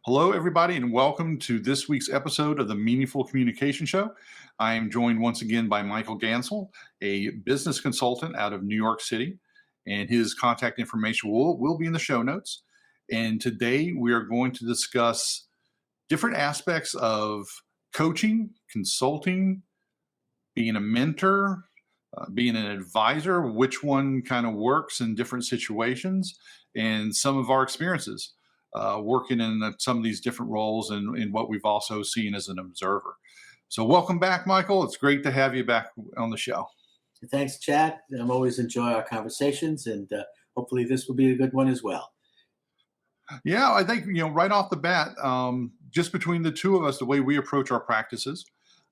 Hello, everybody, and welcome to this week's episode of the Meaningful Communication Show. I am joined once again by Michael Gansl, a business consultant out of New York City, and his contact information will be in the show notes. And today we are going to discuss different aspects of coaching, consulting, being a mentor, being an advisor, which one kind of works in different situations, and some of our experiences working in some of these different roles and what we've also seen as an observer. So welcome back, Michael. It's great to have you back on the show. Thanks, Chad. I'm always enjoy our conversations, and hopefully this will be a good one as well. Yeah, I think, right off the bat, just between the two of us, the way we approach our practices,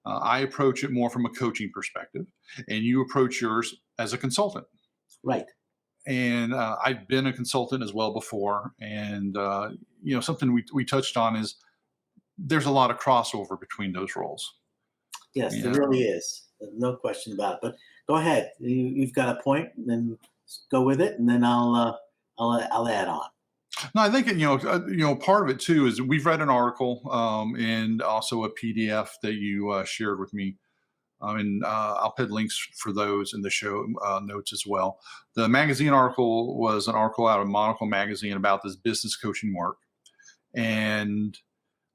I approach it more from a coaching perspective, and you approach yours as a consultant. Right. And I've been a consultant as well before. And, something we touched on is there's a lot of crossover between those roles. Yes, there Yeah. really is. No question about it. But go ahead. You've got a point, and then go with it, and then I'll add on. No, I think, part of it too is we've read an article and also a PDF that you shared with me. And I'll put links for those in the show notes as well. The magazine article was an article out of Monocle magazine about this business coaching work, and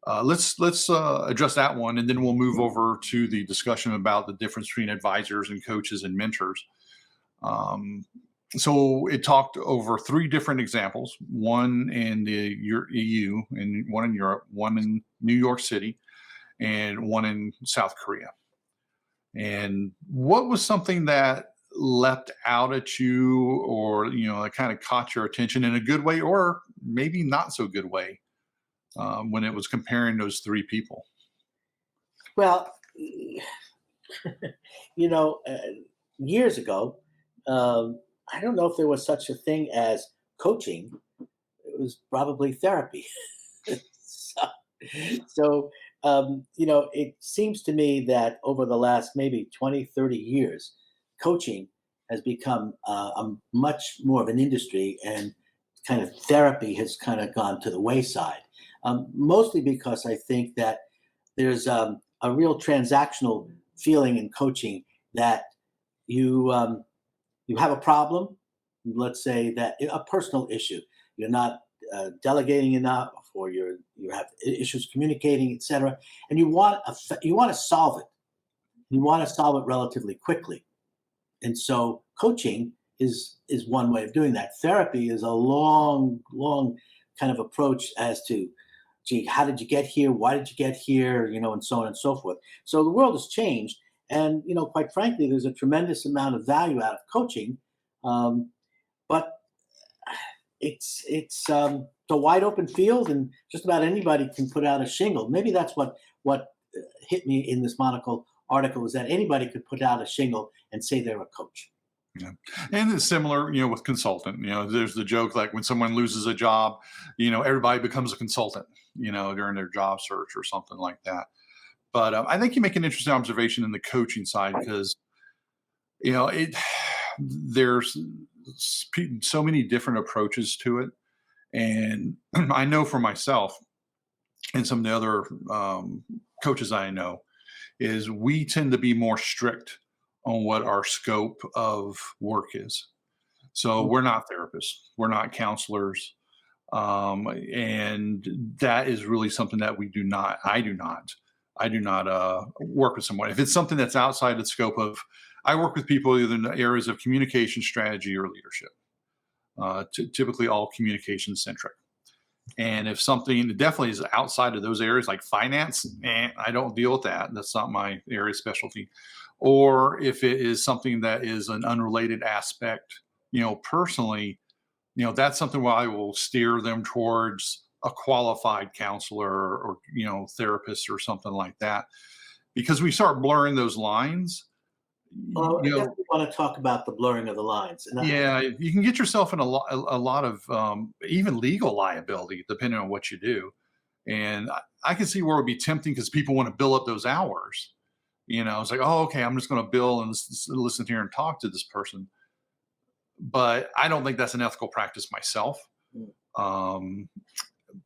let's address that one, and then we'll move over to the discussion about the difference between advisors and coaches and mentors. So it talked over three different examples: one in the EU, and one in Europe, one in New York City, and one in South Korea. And what was something that leapt out at you, or that kind of caught your attention in a good way, or maybe not so good way, when it was comparing those three people? Well, you know, uh, years ago, I don't know if there was such a thing as coaching. It was probably therapy. so, it seems to me that over the last maybe 20, 30 years, coaching has become a much more of an industry, and kind of therapy has kind of gone to the wayside. Mostly because I think that there's a real transactional feeling in coaching that you you have a problem. Let's say that a personal issue, you're not delegating enough, or you have issues communicating, etc., and you want to solve it. You want to solve it relatively quickly, and so coaching is one way of doing that. Therapy is a long kind of approach as to, gee, how did you get here? Why did you get here? And so on and so forth. So the world has changed, and quite frankly, there's a tremendous amount of value out of coaching, but it's a wide open field, and just about anybody can put out a shingle. Maybe that's what hit me in this Monocle article, is that anybody could put out a shingle and say they're a coach. Yeah. And it's similar, with consultant. There's the joke like when someone loses a job, everybody becomes a consultant, during their job search or something like that. But I think you make an interesting observation in the coaching side, because it there's so many different approaches to it. And I know for myself and some of the other coaches I know, is we tend to be more strict on what our scope of work is. So we're not therapists, we're not counselors, and that is really something that we do not. I do not work with someone if it's something that's outside the scope of. I work with people either in the areas of communication strategy or leadership, typically all communication centric. And if something definitely is outside of those areas, like finance, I don't deal with that. That's not my area of specialty. Or if it is something that is an unrelated aspect, personally, that's something where I will steer them towards a qualified counselor or therapist or something like that. Because we start blurring those lines, Well, I you know, definitely want to talk about the blurring of the lines. yeah, you can get yourself in a lot of even legal liability depending on what you do. And I can see where it would be tempting because people want to bill up those hours. It's like, oh, okay, I'm just going to bill and listen here and talk to this person. But I don't think that's an ethical practice myself. Mm. Um,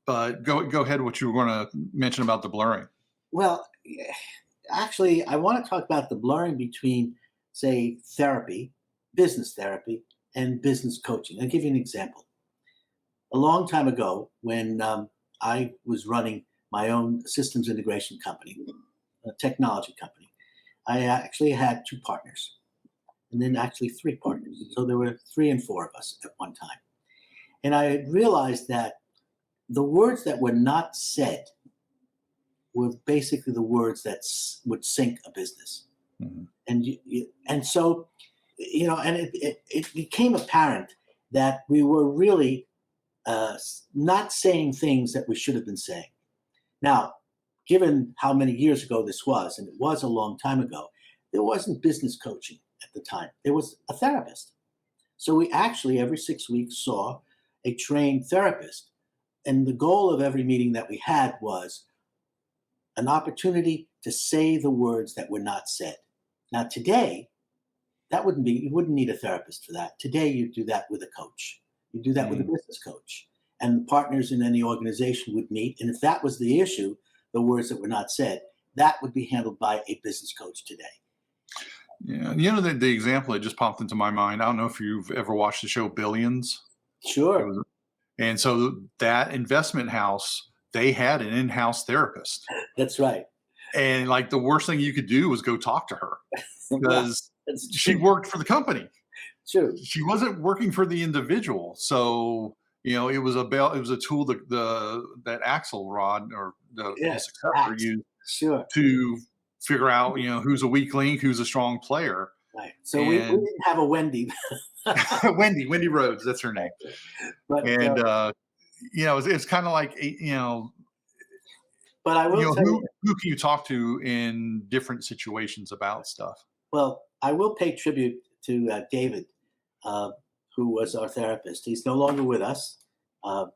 But go ahead. What you were going to mention about the blurring? Well, actually, I want to talk about the blurring between, say, therapy, business therapy, and business coaching. I'll give you an example. A long time ago, when I was running my own systems integration company, a technology company, I actually had two partners, and then actually three partners. So there were three and four of us at one time. And I had realized that the words that were not said were basically the words that would sink a business. Mhm. And so, and it became apparent that we were really not saying things that we should have been saying. Now, given how many years ago this was, and it was a long time ago, there wasn't business coaching at the time. There was a therapist. So we actually every 6 weeks saw a trained therapist. And the goal of every meeting that we had was an opportunity to say the words that were not said. Now, today, you wouldn't need a therapist for that. Today, you do that with a coach. You do that with a Mm. business coach. And the partners in any organization would meet. And if that was the issue, the words that were not said, that would be handled by a business coach today. Yeah, the example that just popped into my mind. I don't know if you've ever watched the show Billions. It Sure. was, and so that investment house, they had an in-house therapist, That's right. and like the worst thing you could do was go talk to her Well, because that's she true. worked for the company. True. She wasn't working for the individual. So it was a tool that Axel Rod or his Yes. successor Facts. used Sure. to figure out who's a weak link, who's a strong player. Right. So we And didn't have a Wendy. Wendy Rhodes, that's her name. but And it's kind of like but I will tell you, who can you talk to in different situations about stuff? well, I will pay tribute to David, uh, who was our therapist. He's no longer with us, uh,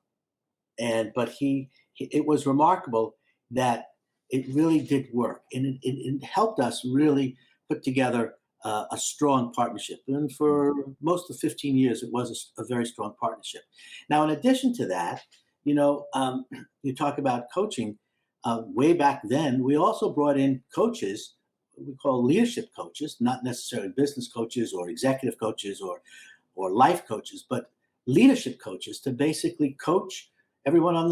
but it was remarkable that it really did work, and it helped us really put together a strong partnership. And for most of 15 years, it was a very strong partnership. Now, in addition to that, you talk about coaching. Way back then, we also brought in coaches we call leadership coaches, not necessarily business coaches or executive coaches or life coaches, but leadership coaches to basically coach everyone in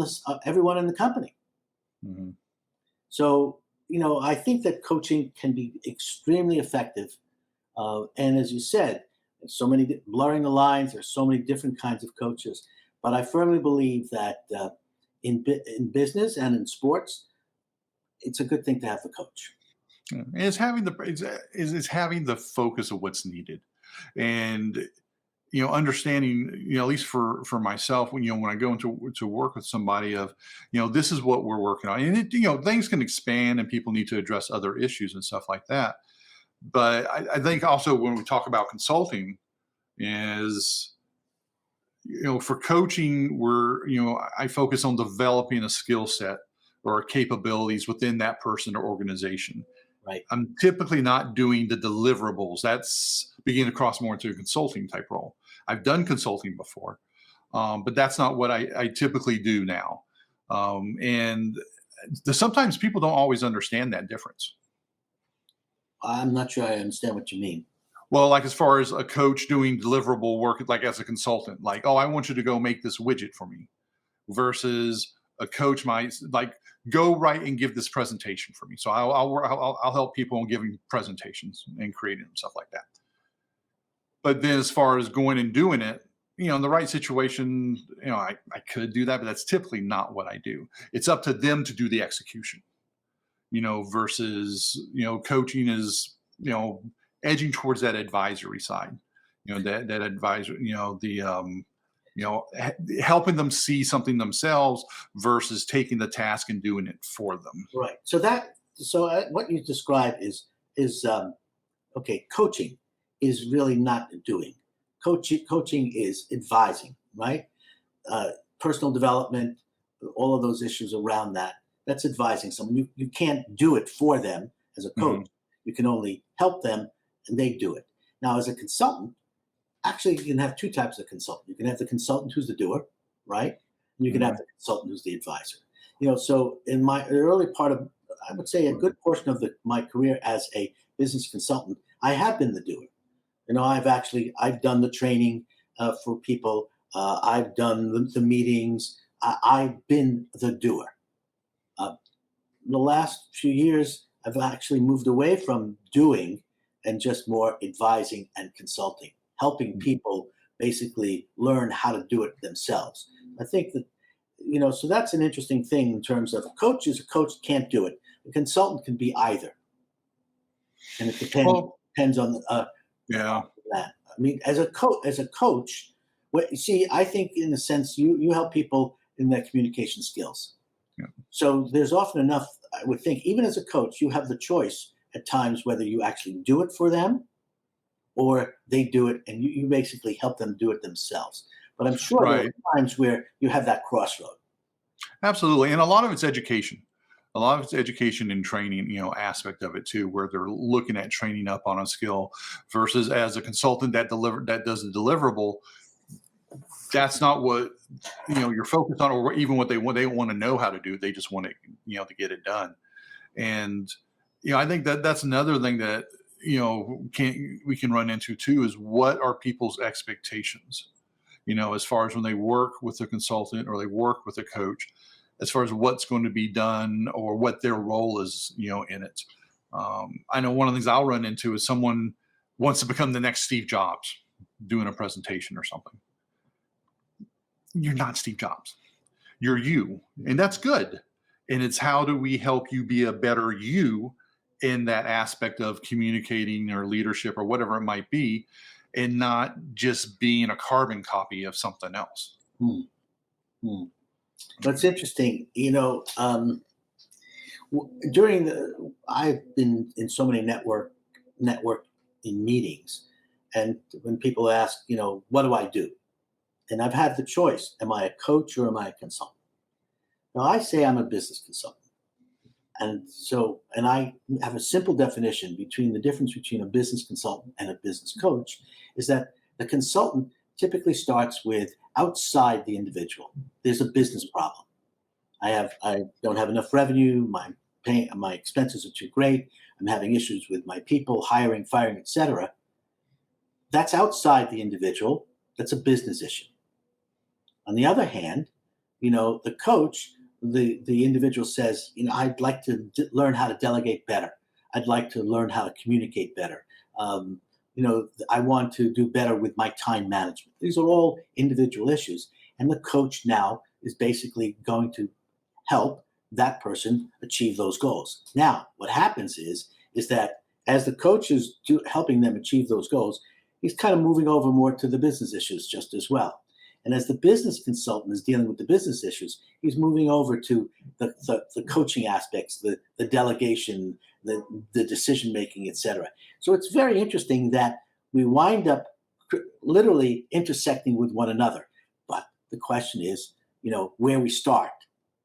the company. Mhm. So I think that coaching can be extremely effective. And as you said, there's so many blurring the lines. There's so many different kinds of coaches, but I firmly believe that in business and in sports, it's a good thing to have the coach. Yeah. And it's having the focus of what's needed, and understanding, at least for myself, when I go into to work with somebody of, this is what we're working on, and things can expand and people need to address other issues and stuff like that. But I think also when we talk about consulting is, for coaching, I focus on developing a skill set or capabilities within that person or organization. Right. I'm typically not doing the deliverables. That's beginning to cross more into a consulting type role. I've done consulting before, but that's not what I typically do now. And sometimes people don't always understand that difference. I'm not sure I understand what you mean. Well, like as far as a coach doing deliverable work, like as a consultant, like, oh, I want you to go make this widget for me, versus a coach might like go right and give this presentation for me. So I'll help people in giving presentations and creating them, stuff like that. But then as far as going and doing it, in the right situation, I could do that, but that's typically not what I do. It's up to them to do the execution, versus, coaching is, edging towards that advisory side, that advisor, helping them see something themselves versus taking the task and doing it for them. Right. So what you describe is okay. Coaching is really not doing. Coaching is advising, right? Personal development, all of those issues around that. That's advising someone. You can't do it for them as a coach. Mhm. You can only help them, and they do it. Now, as a consultant, actually, you can have two types of consultant. You can have the consultant who's the doer, right? and you can have Mhm. the consultant who's the advisor. So in my early part of, I would say a good portion of my career as a business consultant, I have been the doer. I've done the training for people. I've done the meetings. I've been the doer. Uh, the last few years, I've actually moved away from doing and just more advising and consulting, helping people basically learn how to do it themselves. I think that, so that's an interesting thing in terms of coaches. A coach can't do it. A consultant can be either, and it Well, depends on yeah, that. I mean, as a coach, see, I think in a sense you help people in their communication skills. yeah, So there's often enough, I would think, even as a coach, you have the choice at times whether you actually do it for them or they do it and you basically help them do it themselves. But I'm sure there right. are times where you have that crossroad. Absolutely, and a lot of it's education. A lot of it's education and training, aspect of it too, where they're looking at training up on a skill versus as a consultant that does the deliverable. That's not what you're focused on, or even what they want to know how to do. They just want it, to get it done. And I think that that's another thing that we can run into too is what are people's expectations, as far as when they work with a consultant or they work with a coach, as far as what's going to be done or what their role is, in it. I know one of the things I'll run into is someone wants to become the next Steve Jobs doing a presentation or something. You're not Steve Jobs. You're you, and that's good. And it's how do we help you be a better you in that aspect of communicating or leadership or whatever it might be, and not just being a carbon copy of something else. Hmm. Hmm. That's interesting. I've been in so many network in meetings, and when people ask, what do I do? And I've had the choice: am I a coach or am I a consultant? Now I say I'm a business consultant, and I have a simple definition between the difference between a business consultant and a business coach is that the consultant typically starts with outside the individual. There's a business problem. I don't have enough revenue. My expenses are too great. I'm having issues with my people, hiring, firing, etc. That's outside the individual. That's a business issue. On the other hand, the coach, the individual says, I'd like to learn how to delegate better. I'd like to learn how to communicate better. I want to do better with my time management. These are all individual issues, and the coach now is basically going to help that person achieve those goals. Now, what happens is that as the coach is helping them achieve those goals, he's kind of moving over more to the business issues just as well. And as the business consultant is dealing with the business issues, he's moving over to the coaching aspects, the delegation, the decision making, etc. So it's very interesting that we wind up literally intersecting with one another. But the question is, where we start.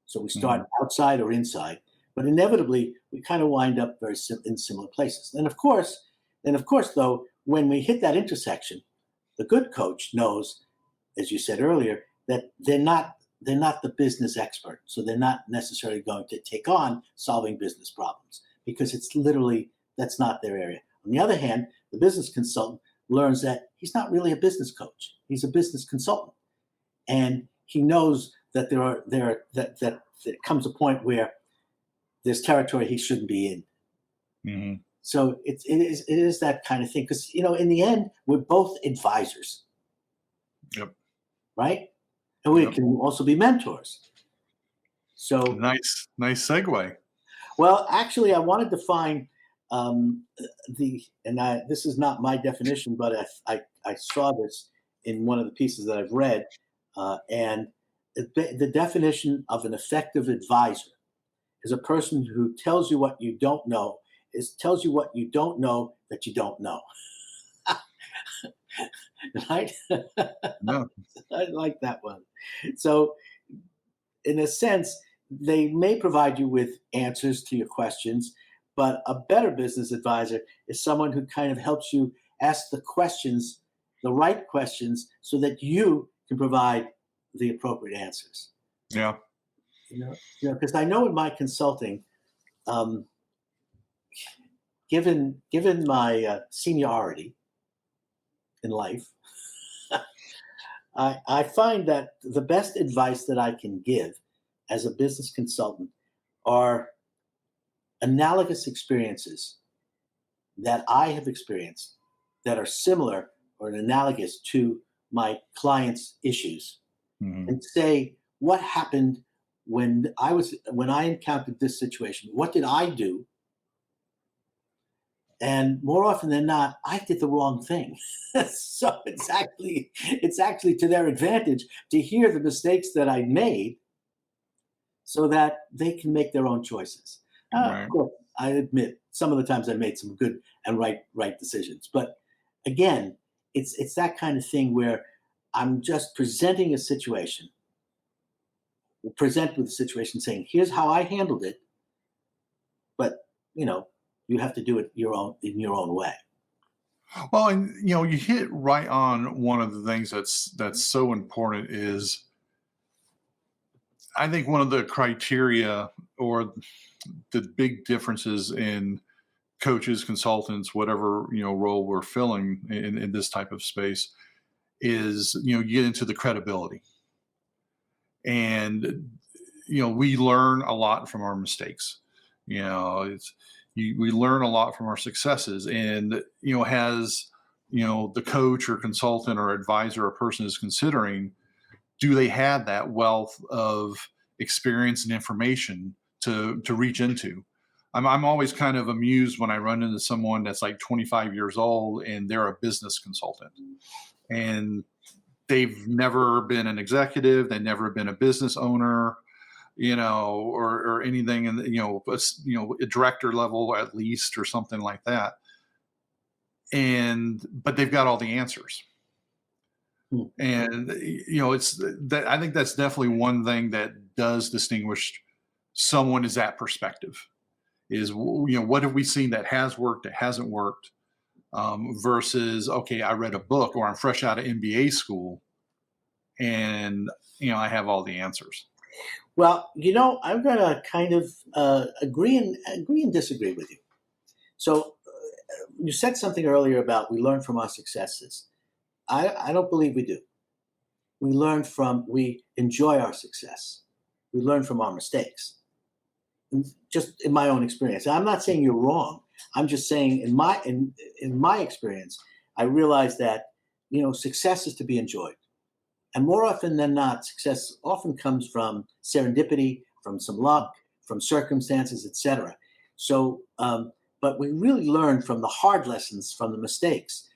So we start Mhm. outside or inside, but inevitably we kind of wind up in similar places. And of course, though, when we hit that intersection, the good coach knows, as you said earlier, that they're not the business expert, so they're not necessarily going to take on solving business problems because it's literally that's not their area. On the other hand, the business consultant learns that he's not really a business coach; he's a business consultant, and he knows that that there comes a point where there's territory he shouldn't be in. Mhm. So it is that kind of thing because in the end we're both advisors, Yep. right? And we Yep. can also be mentors. So, Nice segue. well, actually, I wanted to find this is not my definition, but I saw this in one of the pieces that I've read, and the definition of an effective advisor is a person who tells you what you don't know, tells you what you don't know that you don't know. Right? Yeah. I like that one. So, in a sense, they may provide you with answers to your questions, but a better business advisor is someone who kind of helps you ask the right questions, so that you can provide the appropriate answers. Yeah. Because I know in my consulting, um, given my seniority in life, I find that the best advice that I can give as a business consultant are analogous experiences that I have experienced that are similar or analogous to my clients' issues, Hmm. and say what happened when I encountered this situation. What did I do? And more often than not, I did the wrong thing. So it's actually to their advantage to hear the mistakes that I made, so that they can make their own choices. Of Right. course, I admit some of the times I made some good and right decisions, but again, it's that kind of thing where I'm just presenting a situation, present with a situation, saying, "Here's how I handled it," but you know, you have to do it your own way. Well, and you hit right on one of the things that's so important is I think one of the criteria or the big differences in coaches, consultants, whatever role we're filling in this type of space is you get into the credibility, and we learn a lot from our mistakes. It's we learn a lot from our successes, and has the coach or consultant or advisor or person is considering, do they have that wealth of experience and information to reach into? I'm always kind of amused when I run into someone that's like 25 years old and they're a business consultant, and they've never been an executive, they've never been a business owner, or anything, and a director level at least, or something like that. And but they've got all the answers. Hmm. And it's that I think that's definitely one thing that does distinguish someone, is that perspective. Is what have we seen that has worked, that hasn't worked, versus, okay, I read a book, or I'm fresh out of MBA school, and I have all the answers. Well, I'm going to kind of agree and disagree with you. So you said something earlier about we learn from our successes. I don't believe we do. We enjoy our success. We learn from our mistakes. And just in my own experience, I'm not saying you're wrong. I'm just saying in my experience, I realized that success is to be enjoyed. And more often than not, success often comes from serendipity, from some luck, from circumstances, etc. So, but we really learn from the hard lessons, from the mistakes.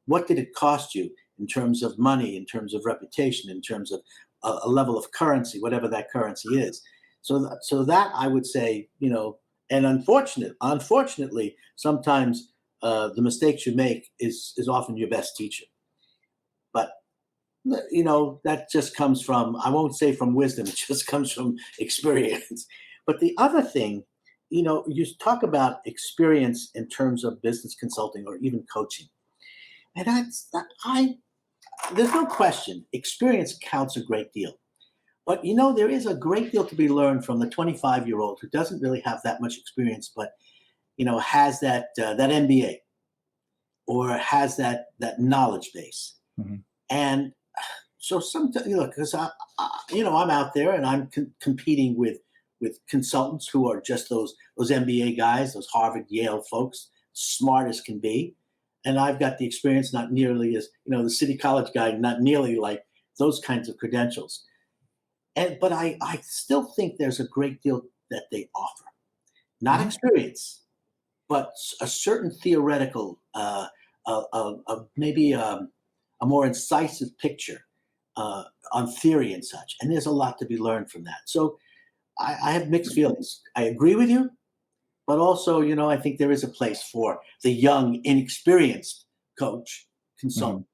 What did it cost you in terms of money, in terms of reputation, in terms of a level of currency, whatever that currency is. So that I would say, and unfortunately, sometimes the mistakes you make is often your best teacher. But that just comes from, I won't say from wisdom, it just comes from experience. But the other thing, you talk about experience in terms of business consulting or even coaching. And there's no question, experience counts a great deal. But there is a great deal to be learned from the 25-year-old who doesn't really have that much experience, but has that MBA, or has that knowledge base. Mhm. And so sometimes, because I'm out there and I'm competing with consultants who are just those MBA guys, those Harvard, Yale folks, smart as can be, and I've got the experience, not nearly as the city college guy, not nearly like those kinds of credentials. But I still think there's a great deal that they offer, not Mhm. experience, but a certain theoretical, maybe a more incisive picture on theory and such. And there's a lot to be learned from that. So I have mixed feelings. I agree with you, but also, I think there is a place for the young, inexperienced coach, Mhm. consultant,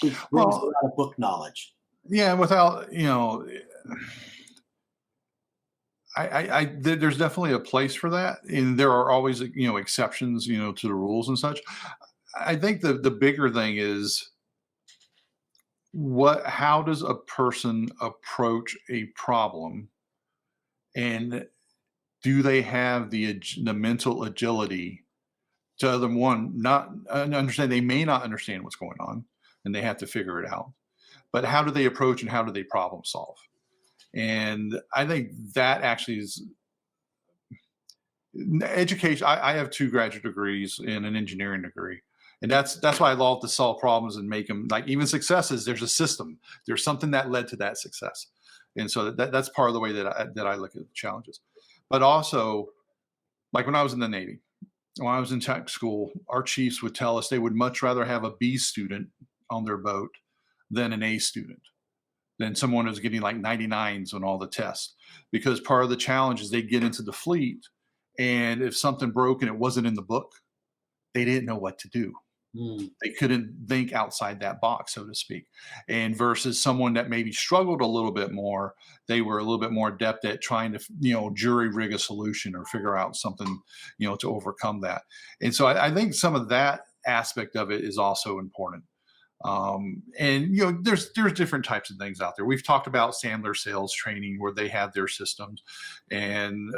who brings a Well, lot of book knowledge. yeah, without there's definitely a place for that, and there are always exceptions to the rules and such. I think the bigger thing is how does a person approach a problem, and do they have the mental agility to other one not understand they may not understand what's going on and they have to figure it out, but how do they approach and how do they problem solve? And I think that actually is education. I have two graduate degrees and an engineering degree, and that's why I love to solve problems and make them, like, even successes. There's a system. There's something that led to that success, and so that's part of the way that I look at challenges. But also, like when I was in the Navy, when I was in tech school, our chiefs would tell us they would much rather have a B student on their boat than an A student, than someone who's getting like 99s on all the tests. Because part of the challenge is they get into the fleet, and if something broke and it wasn't in the book, they didn't know what to do. Mm. They couldn't think outside that box, so to speak. And versus someone that maybe struggled a little bit more, they were a little bit more adept at trying to, jury rig a solution or figure out something, to overcome that. And so I think some of that aspect of it is also important. And there's different types of things out there. We've talked about Sandler sales training where they have their systems, and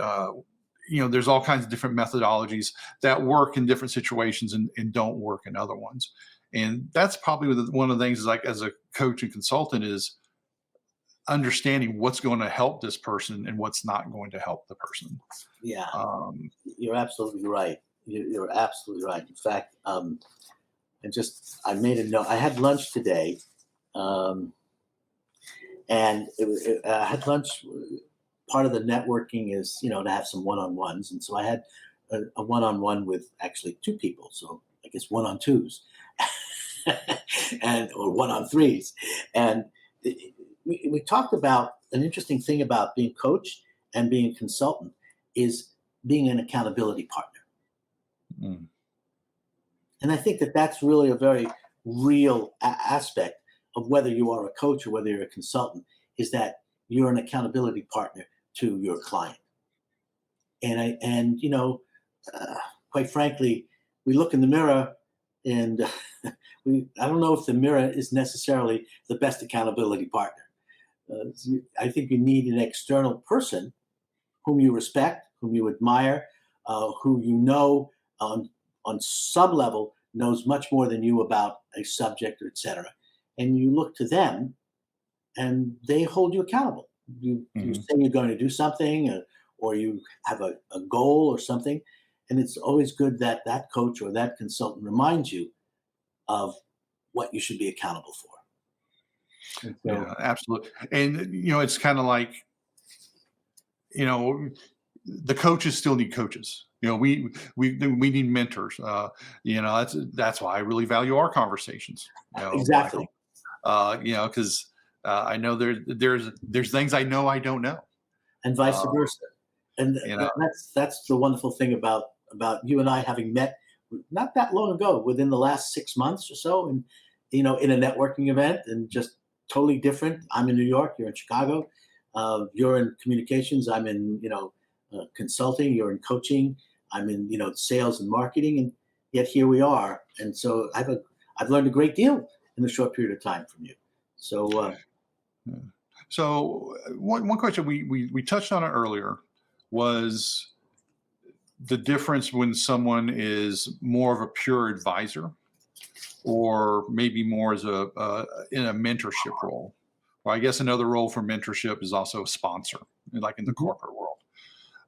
there's all kinds of different methodologies that work in different situations and don't work in other ones. And that's probably one of the things is, like, as a coach and consultant, is understanding what's going to help this person and what's not going to help the person. Yeah, Um, you're absolutely right. You're absolutely right. In fact, I made a note. I had lunch today, and I had lunch. Part of the networking is, to have some one-on-ones, and so I had a one-on-one with actually two people. So I guess one-on-twos, and or one-on-threes, and we talked about an interesting thing about being coach and being a consultant is being an accountability partner. mm, And I think that that's really a very real aspect of whether you are a coach or whether you're a consultant, is that you're an accountability partner to your client. And quite frankly, we look in the mirror, and I don't know if the mirror is necessarily the best accountability partner. I think you need an external person whom you respect, whom you admire, who on some level knows much more than you about a subject, or et cetera. And you look to them, and they hold you accountable. You mhm. say you're going to do something, or you have a goal or something. And it's always good that that coach or that consultant reminds you of what you should be accountable for. And so, Yeah, absolutely. And it's kind of like, you know, the coaches still need coaches. We need mentors. That's why I really value our conversations. exactly. Michael. Because I know there's things I know I don't know. And vice Uh, versa. And you know, that's the wonderful thing about you and I having met not that long ago, within the last 6 months or so, and in a networking event, and just totally different. I'm in New York, you're in Chicago. You're in communications, I'm in consulting. You're in coaching, I'm in sales and marketing, and yet here we are. And so I've learned a great deal in a short period of time from you. So yeah. So one question we touched on it earlier was the difference when someone is more of a pure advisor, or maybe more as in a mentorship role. Or I guess another role for mentorship is also a sponsor, like in the mhm. corporate world.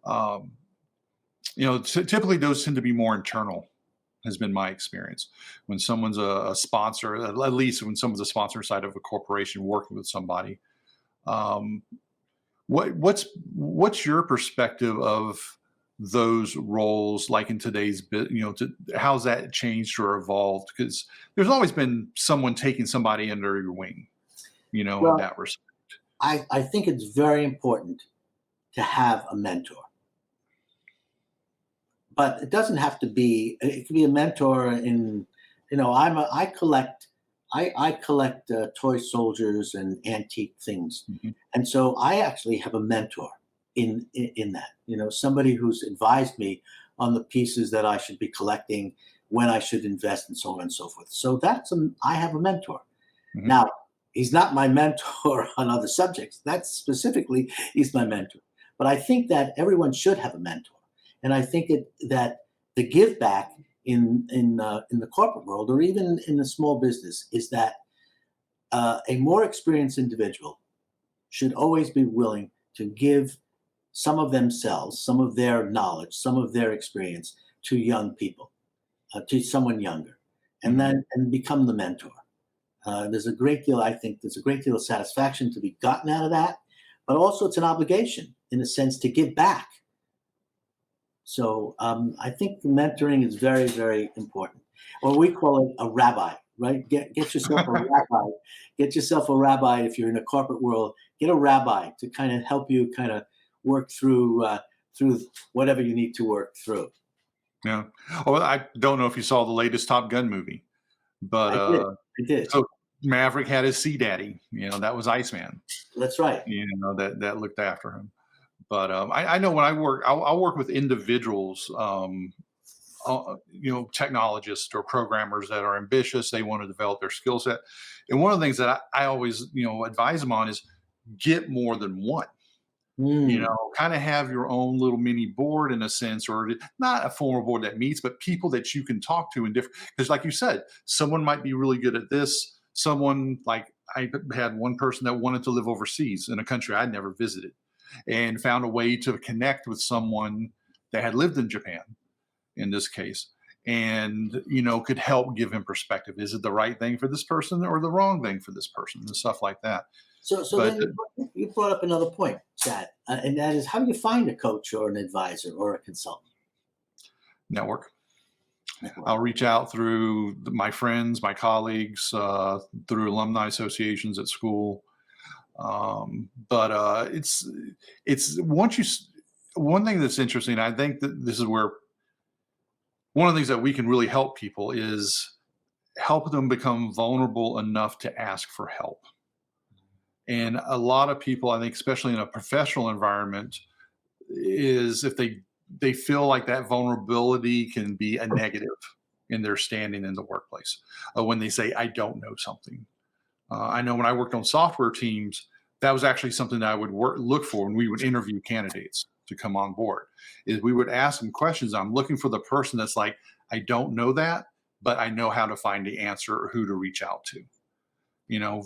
Um, typically those tend to be more internal, has been my experience. When someone's a sponsor, at least when someone's a sponsor side of a corporation working with somebody, um, what's your perspective of those roles, like in today's how's that changed or evolved? Because there's always been someone taking somebody under your wing, in Well, that respect. I think it's very important to have a mentor, but it doesn't have to be. It can be a mentor in, I collect toy soldiers and antique things, Mhm. and so I actually have a mentor in that. Somebody who's advised me on the pieces that I should be collecting, when I should invest, and so on and so forth. So I have a mentor. Mhm. Now, He's not my mentor on other subjects. That's specifically, he's my mentor. But I think that everyone should have a mentor, and I think that the give back in the corporate world or even in the small business is that a more experienced individual should always be willing to give some of themselves, some of their knowledge, some of their experience to young people, to someone younger, and Mhm. then and become the mentor. There's a great deal, I think, there's a great deal of satisfaction to be gotten out of that, but also it's an obligation in a sense to give back. So I think mentoring is very, very important. Or we call it a rabbi, right? Get yourself a rabbi. Get yourself a rabbi if you're in a corporate world. Get a rabbi to kind of help you kind of work through whatever you need to work through. Yeah. Oh, I don't know if you saw the latest Top Gun movie, but I did. I did. so Maverick had his sea daddy. That was Iceman. That's right. That looked after him. But I know when I'll work with individuals, technologists or programmers that are ambitious. They want to develop their skill set. And one of the things that I always, advise them on is get more than one. Mm, Kind of have your own little mini board in a sense, or not a formal board that meets, but people that you can talk to in different. Because, like you said, someone might be really good at this. Someone like I had one person that wanted to live overseas in a country I'd never visited, and found a way to connect with someone that had lived in Japan in this case, and could help give him perspective. Is it the right thing for this person or the wrong thing for this person, and stuff like that. so But then you brought up another point, Chad, and that is how do you find a coach or an advisor or a consultant? network. Network. I'll reach out through my friends, my colleagues, through alumni associations at school. But it's once you one thing that's interesting. I think that this is where one of the things that we can really help people is help them become vulnerable enough to ask for help. And a lot of people, I think, especially in a professional environment, is if they feel like that vulnerability can be a negative in their standing in the workplace when they say, I don't know something. I know when I worked on software teams, that was actually something that I would look for when we would interview candidates to come on board. Is we would ask them questions. I'm looking for the person that's like, I don't know that, but I know how to find the answer or who to reach out to.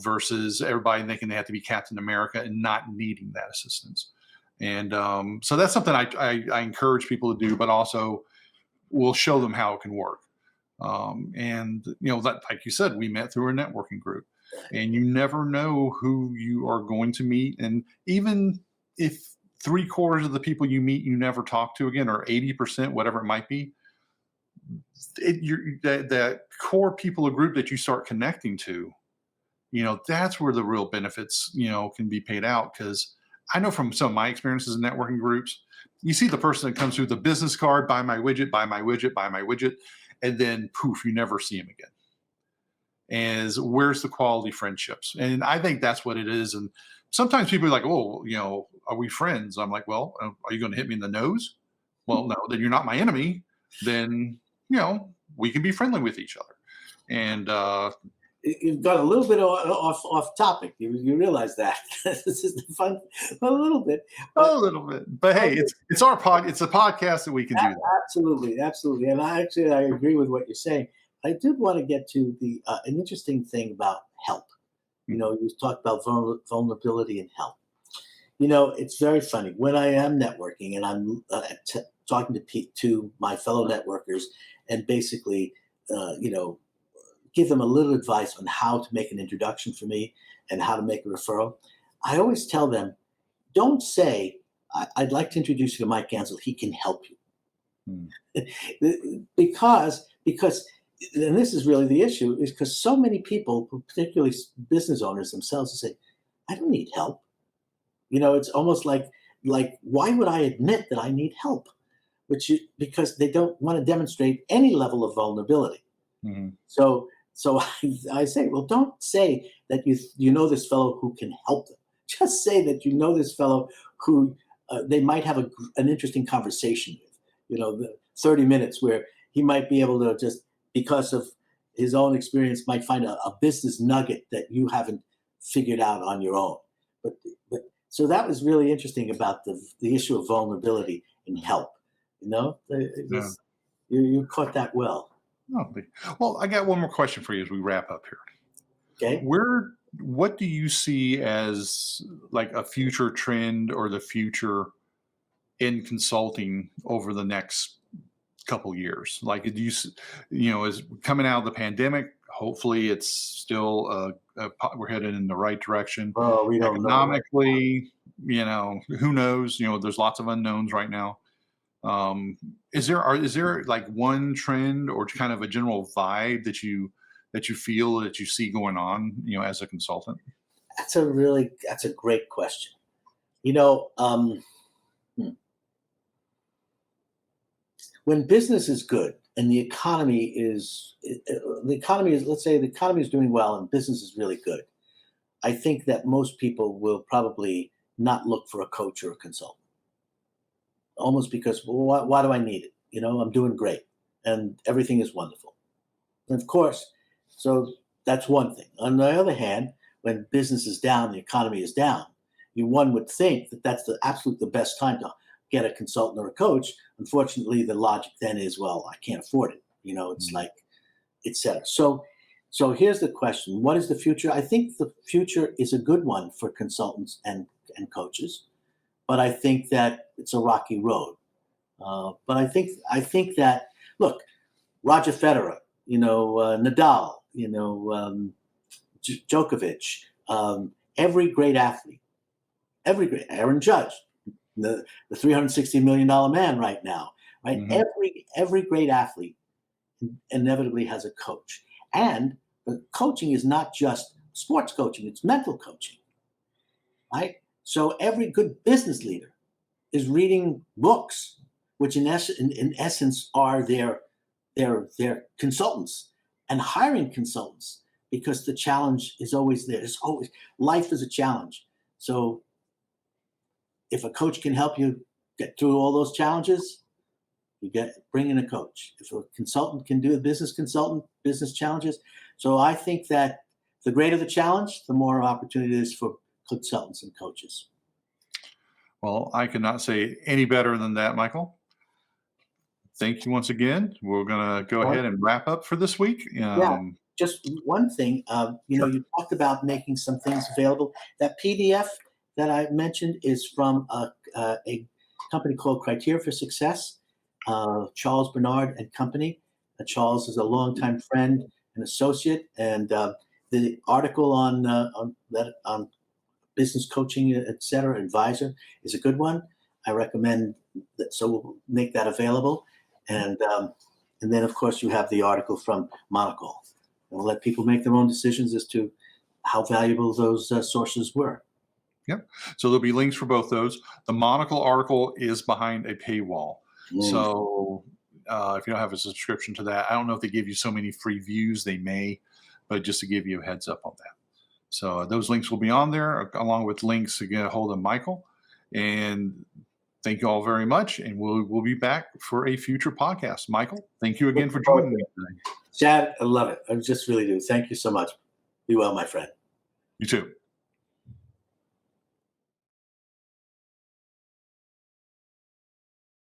Versus everybody thinking they have to be Captain America and not needing that assistance. And so that's something I encourage people to do, but also we'll show them how it can work. And that, like you said, we met through a networking group, and you never know who you are going to meet. And even if 3/4 of the people you meet you never talk to again, or 80%, whatever it might be, that core people or group that you start connecting to, that's where the real benefits, can be paid out. Because I know from some of my experiences in networking groups, you see the person that comes through the business card, buy my widget, buy my widget, buy my widget, and then poof, you never see him again. Is where's the quality friendships? And I think that's what it is. And sometimes people are like, oh, are we friends? I'm like, well, are you going to hit me in the nose? Well, no, then you're not my enemy. Then, we can be friendly with each other. And You've got a little bit off topic. You realize that this is the fun a little bit, a but little bit, but hey, it's our it's a podcast that we can do that. absolutely, absolutely. And I agree with what you're saying. I did want to get to the an interesting thing about help. You talked about vulnerability and help. It's very funny when I am networking and I'm talking to my fellow networkers and basically, give them a little advice on how to make an introduction for me and how to make a referral. I always tell them, don't say, I'd like to introduce you to Mike Gansl. He can help Hmm. you. because, and this is really the issue, is because so many people, particularly business owners themselves, say, I don't need help. It's almost like why would I admit that I need help? Because they don't want to demonstrate any level of vulnerability. Hmm. So I say, well, don't say that you know this fellow who can help them. Just say that you know this fellow who they might have an interesting conversation with. The 30 minutes where he might be able to just because of his own experience might find a business nugget that you haven't figured out on your own. But so that was really interesting about the issue of vulnerability and help. You know, Yeah. you caught that well. Oh, well, I got one more question for you as we wrap up here. Okay. What do you see as like a future trend or the future in consulting over the next couple years? Like, do is coming out of the pandemic, hopefully it's still we're headed in the right direction. Oh, we don't know. Economically, who knows? There's lots of unknowns right now. Is there like one trend or kind of a general vibe that you feel that you see going on, as a consultant? That's a great question. You know, hmm. When business is good and let's say the economy is doing well and business is really good, I think that most people will probably not look for a coach or a consultant, almost because, well, why do I need it? I'm doing great and everything is wonderful. And of course, so that's one thing. On the other hand, when business is down, the economy is down, one would think that that's the best time to get a consultant or a coach. Unfortunately, the logic then is, well, I can't afford it. It's like, et cetera. So here's the question: what is the future? I think the future is a good one for consultants and coaches, but I think that it's a rocky road. But I think that, look, Roger Federer, Nadal, Djokovic, every great athlete, Aaron Judge, the $360 million man right now, right? Mhm. Every great athlete inevitably has a coach, and the coaching is not just sports coaching; it's mental coaching, right? So every good business leader is reading books, which in essence are their consultants, and hiring consultants, because the challenge is always there. It's always, life is a challenge. So if a coach can help you get through all those challenges, bring in a coach. If a consultant can do a business challenges. So I think that the greater the challenge, the more opportunity it is for consultants and coaches. Well, I could not say any better than that, Michael. Thank you once again. We're going to go Well, ahead and wrap up for this week. yeah, just one thing. Sure. You talked about making some things available. That PDF that I mentioned is from a company called Criteria for Success, Charles Bernard and Company. Charles is a longtime friend and associate, and the article on business coaching, et cetera, advisor, is a good one. I recommend that. So we'll make that available, and then of course you have the article from Monocle. And we'll let people make their own decisions as to how valuable those sources were. Yep. So there'll be links for both those. The Monocle article is behind a paywall. So if you don't have a subscription to that, I don't know if they give you so many free views. They may, but just to give you a heads up on that. So those links will be on there, along with links to get a hold of Michael. And thank you all very much. And we'll be back for a future podcast. Michael, thank you again for joining me today. Chad, I love it. I just really do. Thank you so much. Be well, my friend. You too.